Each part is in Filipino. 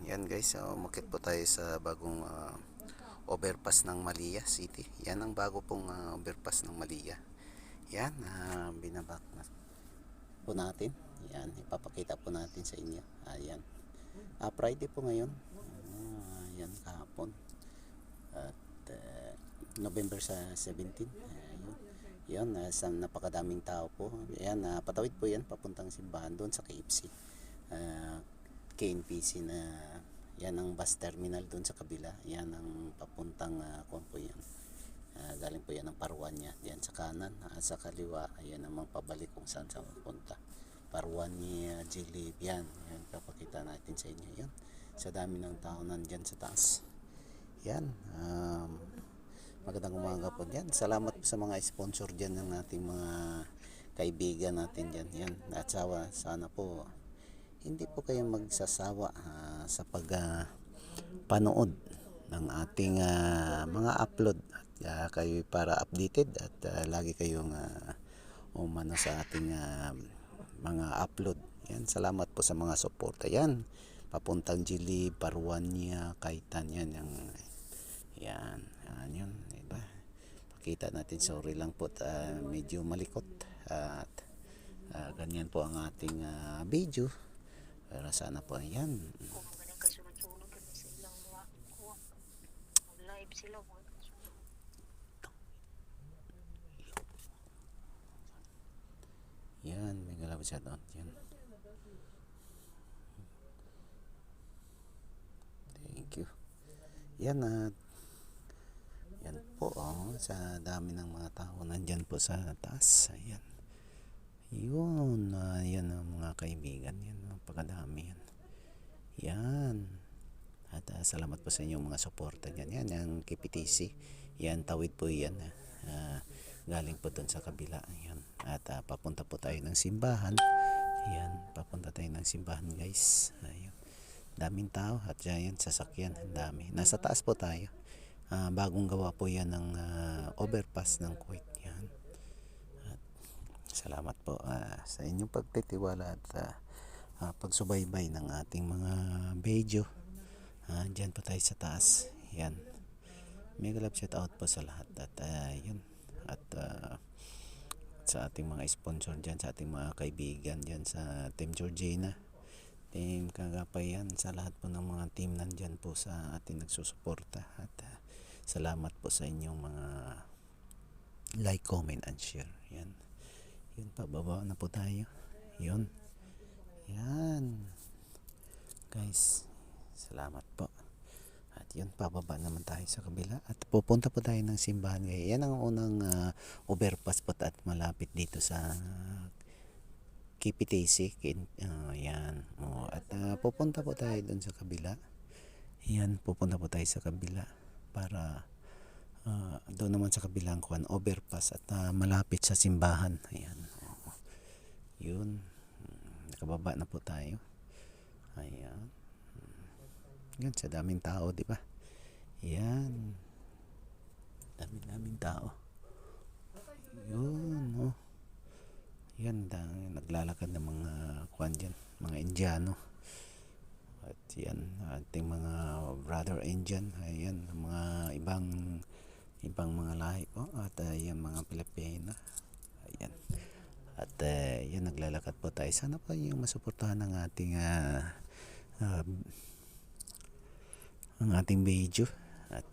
Yan guys, umakyat po tayo sa bagong overpass ng Malia City. Yan ang bago pong overpass ng Malia. Yan, binabak na po natin. Yan, ipapakita po natin sa inyo. Ayan. Friday po ngayon. Yan, kahapon. At November sa 17. Yan, sa napakadaming tao po. Yan, patawid po yan, papuntang simbahan doon sa KFC. KNPC na yan ang bus terminal doon sa kabila. Yan ang papuntang kung po yan. Galing po yan ng Parwanya. Yan sa kanan, sa kaliwa. Ayan ang pabalik kung saan sa pupunta. Parwanya, Jilib. Yan papakita natin sa inyo yan. Sa dami ng tao nandyan sa taas. Yan. Magandang umaga po dyan. Salamat po sa mga sponsor dyan ng ating mga kaibigan natin dyan. Yan. At sana po hindi po kayo magsasawa sa pagpanood ng ating mga upload at kayo para updated at lagi kayong umano sa ating mga upload. Yan, salamat po sa mga suporta. Yan, papuntang Jili, Parwanya, Kaitan. Yan yun, diba? Pakita natin, sorry lang po medyo malikot at ganyan po ang ating video. Pero sana po yan. Live sila Yan, may galawin siya doon. Yan. Thank you. Yan yan po sa dami ng mga tao nandyan po sa taas. Ayan. Yun, yan ang mga kaibigan. Yan, napakadami yan. Yan. At salamat po sa inyong mga suporta dyan. Yan, yung KPTC. Yan, tawid po yan. Galing po dun sa kabila. Yan. At papunta po tayo ng simbahan. Yan, papunta tayo ng simbahan guys. Ayun. Daming tao at yan, sasakyan. Ang dami. Nasa taas po tayo. Bagong gawa po yan ng overpass ng Kuwait. Yan. Salamat po sa inyong pagtitiwala at pagsubaybay ng ating mga video. Diyan po tayo sa taas. Yan. Mega love shout out po sa lahat. At yun. At sa ating mga sponsor dyan, sa ating mga kaibigan dyan, sa Team Georgina, Team Kagapay, yan. Sa lahat po ng mga team nandyan po sa ating nagsusuporta. At salamat po sa inyong mga like, comment, and share. Yan. Yun, pababa na po tayo. Yun. Yan. Guys, salamat po. At yun, pababa naman tayo sa kabila. At pupunta po tayo ng simbahan. Yan ang unang overpass po at malapit dito sa KPTC. Yan. At pupunta po tayo dun sa kabila. Yan, pupunta po tayo sa kabila para doon naman sa kabilang overpass at malapit sa simbahan. Ayan. Yun. Nakababa na po tayo. Ayan. Yan, sa daming tao, di ba? Yan. Daming tao. Yun, Yan, naglalakad ng mga dyan, mga Indiano. At yan, ating mga brother Indian. Ayan, mga ibang mga lahi po. At yan, mga Pilipino. Ayan. At yan, naglalakad po tayo. Sana po yung masuportahan ng ating ang ating video. At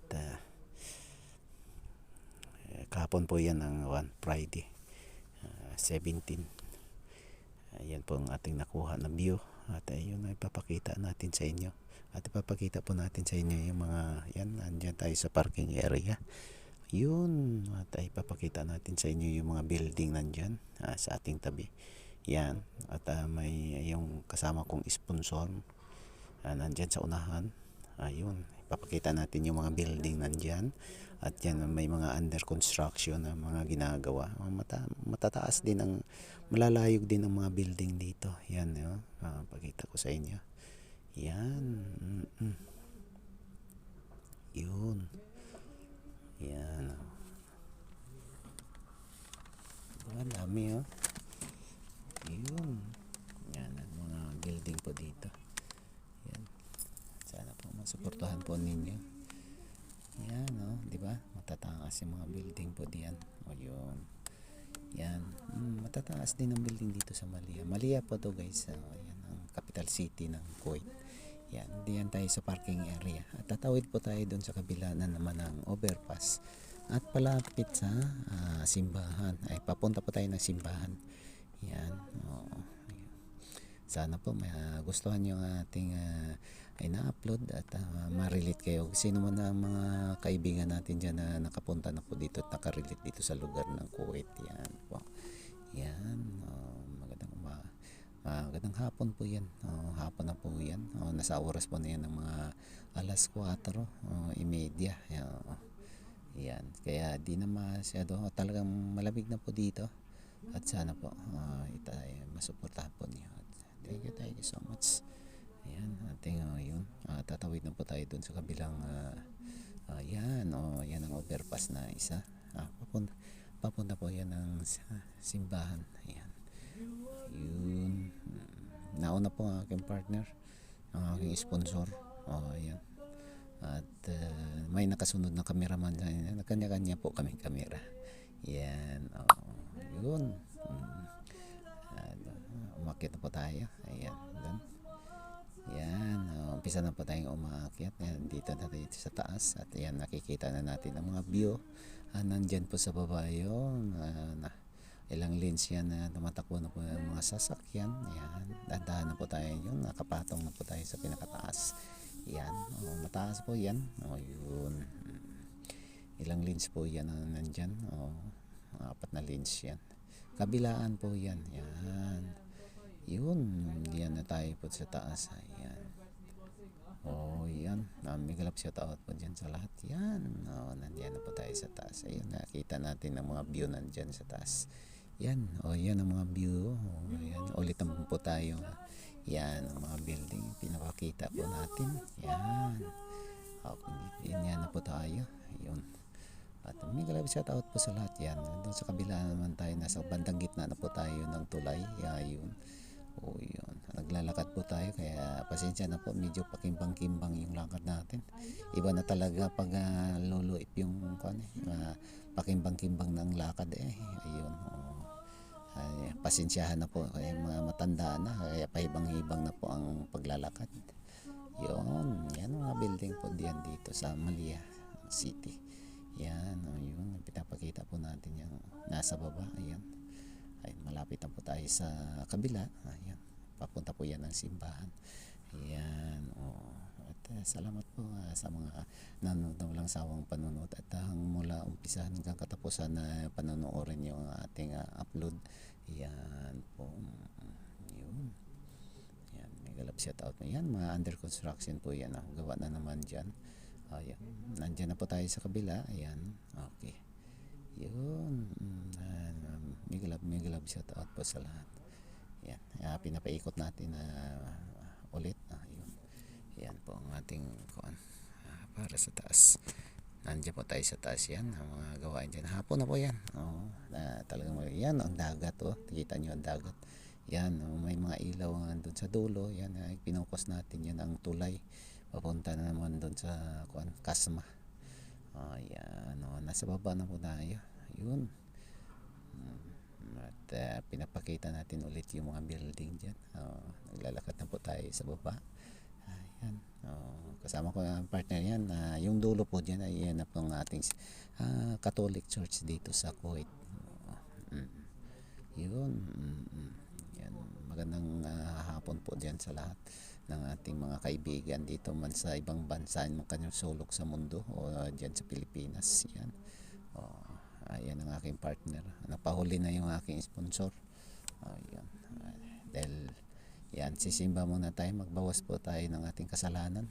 kahapon po yan ang Friday 17. Ayan po ang ating nakuha na view. At yun ay ipapakita natin sa inyo. At ipapakita po natin sa inyo yung mga yan, andyan tayo sa parking area. Yun, at ipapakita natin sa inyo yung mga building nandyan sa ating tabi. Yan, at may yung kasama kong sponsor nandyan sa unahan. Ayun, ipapakita natin yung mga building nandyan. At yan, may mga under construction na mga ginagawa. Matataas din ang, malalayog din ang mga building dito. Yan, pakita ko sa inyo. Yan. Yun. Yan. Ang dami Yun. Yan ang mga building po dito. Yan. makikitahan po ninyo. Yan, di ba? Matataas yung mga building po diyan. O yun. Yan. Matataas din ang building dito sa Malia. Malia po to guys. Yan ang capital city ng Kuwait. Yan. Diyan tayo sa parking area. At tatawid po tayo doon sa kabila na naman ng overpass. At palapit sa simbahan. Ay, papunta po tayo ng simbahan. Yan. Sana po gustuhan nyo ang ating ay na-upload at ma-relate kayo. Sino man ang mga kaibigan natin dyan na nakapunta na po dito at nakarelate dito sa lugar ng Kuwait. Yan po. Yan. Magandang hapon po yan. Hapon na po yan. Nasa oras po na yan ng mga alas 4:30. Yan. Kaya di na masyado. Talagang malamig na po dito. At sana po masuportahan po niyo. Thank you so much. Ayan, ating yun. Tatawid na po tayo dun sa kabilang yan ang overpass na isa. Papunta po yan ng simbahan. Ayan. Yun. Nauna po ang aking partner, ang aking sponsor. Ayan. At may nakasunod na cameraman. Kanya-kanya po kaming camera. Yan. Yun. Umakyat na po tayo. Ayan. Yan. Umpisa na po tayong umaakyat. Dito na tayo sa taas. At yan, nakikita na natin ang mga view. Nandyan po sa baba yung ilang lanes yan na tumatakbo na po ang mga sasakyan. Yan. Dandahan na po tayo yun. Nakapatong na po tayo sa pinakataas. Yan. Mataas po yan. Yun. Ilang lanes po yan na nandyan. 4 na lanes yan. Kabilaan po yan. Yan. Yun. Yan na tayo po sa taas. Ayan. Yan. May galap shout out po dyan sa lahat. Yan. Nandiyan na po tayo sa taas. Ayun. Nakita natin ang mga view nandyan sa taas. Yan. Yan ang mga view. Yan. Ulit naman po tayo. Yan. Ang mga building. Pinapakita po natin. Yan. Yan na po tayo. Yun. At may galap shout out po sa lahat. Yan. Doon sa kabila naman tayo. Nasa bandang gitna na po tayo ng tulay. Yun. Yun. Naglalakad po tayo kaya pasensya na po, medyo pakimbang-kimbang yung lakad natin. Iba na talaga pag luluip yung pakimbang-kimbang ng lakad ayun. Pasensyahan na po kaya mga matanda na kaya pahibang-hibang na po ang paglalakad. Yun. Yan mga building po diyan dito sa Malia City. Yan. Yun. Pinapakita po natin yung nasa baba. Ayan. Ay, malapit na po tayo sa kabila. Ayan. Papunta po yan ng simbahan. Ayan. At salamat po sa mga nanonood na walang sawang panonood. At mula umpisa hanggang katapusan na panonoorin yung ating upload. Ayan po. Yun. Ayan. May galap shout out. Ayan. Mga under construction po yan. Gawa na naman dyan. Ayan. Nandyan na po tayo sa kabila. Ayan. Okay. Yun. May galab shout out po sa lahat. Yan. Pinapaikot natin ulit. Yun. Yan po ang ating para sa taas. Nandiyan po tayo sa taas yan. Ang mga gawain dyan. Hapon na po yan. Talagang yan ang dagat. Kita nyo ang dagat. Yan. May mga ilaw doon sa dulo. Yan. Pinukos natin yan ang tulay. Papunta na naman doon sa Kasma. Yan. Nasa baba na po tayo. Yun. At pinapakita natin ulit yung mga building dyan. Naglalakad na po tayo sa baba. Ayan. Kasama ko ang partner yan. Yung dulo po dyan ay yan na po ang ating Catholic Church dito sa Kuwait. Yun. Yan. Magandang hapon po dyan sa lahat ng ating mga kaibigan dito man sa ibang bansa, yung kanyang sulok sa mundo o dyan sa Pilipinas. Yan. Ayan ang aking partner. Napahuli na yung aking sponsor. Ayan. Dahil yan, sisimba muna tayo. Magbawas po tayo ng ating kasalanan.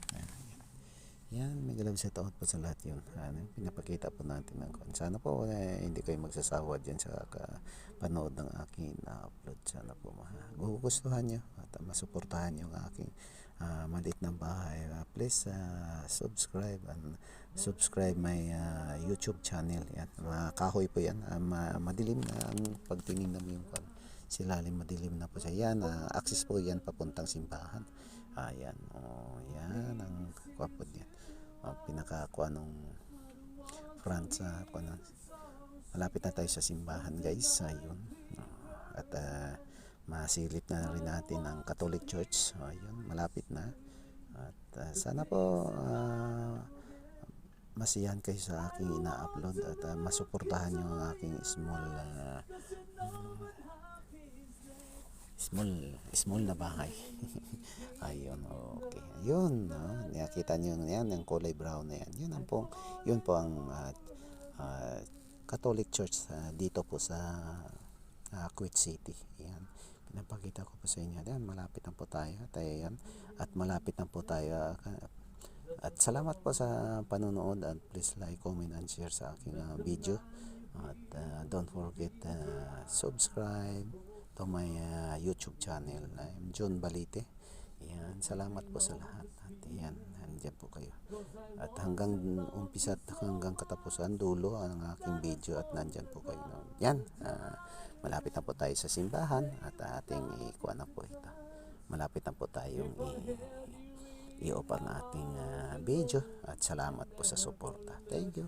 Yan, may galab shout out po sa lahat yun. Pinapakita po natin ng sana po hindi kayo magsasawa dyan sa panood ng aking upload. Sana po magugustuhan nyo at masuportahan nyo ang aking maliit na bahay. Please subscribe and subscribe my YouTube channel. Yan. Kahoy po yan. Madilim na ang pagtingin na mo yung silalim, madilim na po siya. Yan, access po yan papuntang simbahan. Yan. Yan ang kwapod yan. pinakakuha nung front sa malapit na tayo sa simbahan guys. Ayun. At masilip na rin natin ang Catholic Church. Ayun, malapit na. At sana po masiyahan kayo sa aking ina-upload at masuportahan nyo ang aking small na bahay. Ayun, okay. Ayun, nakita nyo yan, yung kulay brown na yan. Yun po ang Catholic Church dito po sa Kuwait City. Yan. Pinapakita ko po sa inyo. Yan, malapit na po tayo. Yan. At malapit na po tayo. At salamat po sa panonood at please like, comment, and share sa aking video. At don't forget subscribe to my YouTube channel. I'm John Balite. Yan, salamat po sa lahat. At yan, nandiyan po kayo. At hanggang umpisa at hanggang katapusan dulo ang aking video at nandiyan po kayo. Yan, malapit na po tayo sa simbahan at ating ikuha na po ito. Malapit na po tayong i-open na ating video at salamat po sa suporta. Thank you.